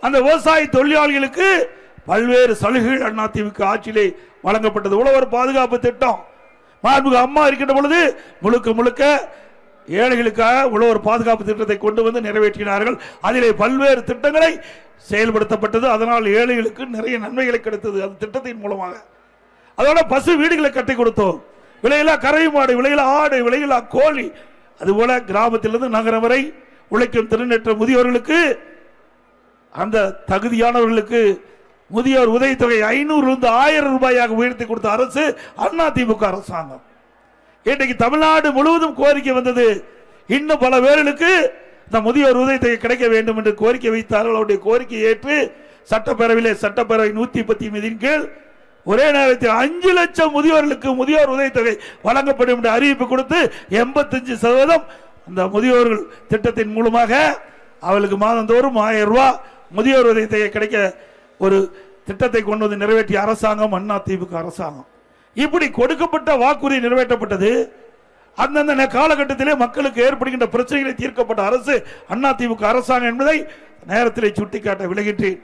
அந்த விவசாய தொழிலாளிகளுக்கு பல்வேறு சலுகைகள் அதிமுக ஆட்சியிலே வழங்கப்பட்டது. உழவர் பாதுகாப்பு திட்டம் மாண்புமிகு அம்மா இருக்கின்ற பொழுது முழுக்க முழுக்க ஏழைகளுக்காக உழவர் பாதுகாப்பு திட்டத்தை கொண்டு வந்து நிறைவேற்றினார்கள். அதிலே பல்வேறு திட்டங்களை செயல்படுத்தப்பட்டது. அதனால் ஏழைகளுக்கு நிறைய நன்மைகளை கிடைத்தது அந்த திட்டத்தின் மூலமாக. அதோட பசு வீடுகளை கட்டி கொடுத்தோம். விலையில்லா கரை மாடு, விலையில்லா ஆடு, விலையில்லா கோழி. அதுபோல கிராமத்திலிருந்து நகரம் வரை உழைக்கும் திறனற்ற முதியோர்களுக்கு, அந்த தகுதியானவர்களுக்கு முதியோர் உதவித்தொகை 500 1000 ரூபாயாக உயர்த்தி கொடுத்த அரசு அதிமுக அரசாங்கம். இன்றைக்கு தமிழ்நாடு முழுவதும் கோரிக்கை வந்தது. இன்னும் பல பேர்களுக்கு இந்த முதியோர் உதவித்தொகை கிடைக்க வேண்டும் என்று கோரிக்கை வைத்தார்கள். அவருடைய கோரிக்கை ஏற்று சட்டப்பேரவையிலே சட்டப்பேரவை 110 கீழ் ஒரே நேரத்தில் 5 லட்சம் முதியோர்களுக்கு முதியோர் உதவித்தொகை வழங்கப்படும் என்று அறிவிப்பு கொடுத்து 85% அந்த முதியோர்கள் திட்டத்தின் மூலமாக அவளுக்கு மாதந்தோறும் 1000 ரூபாய் முதியோர் உதவித்தொகை கிடைக்க ஒரு திட்டத்தை கொண்டு வந்து நிறைவேற்றிய அரசாங்கம் அதிமுக அரசாங்கம். இப்படி கொடுக்கப்பட்ட வாக்குறுதி நிறைவேற்றப்பட்டது. அந்தந்த காலகட்டத்திலே மக்களுக்கு ஏற்படுகின்ற பிரச்சனைகளை தீர்க்கப்பட்ட அரசு அதிமுக அரசாங்கம் என்பதை நேரத்தில் சுட்டிக்காட்ட விளைகின்றேன்.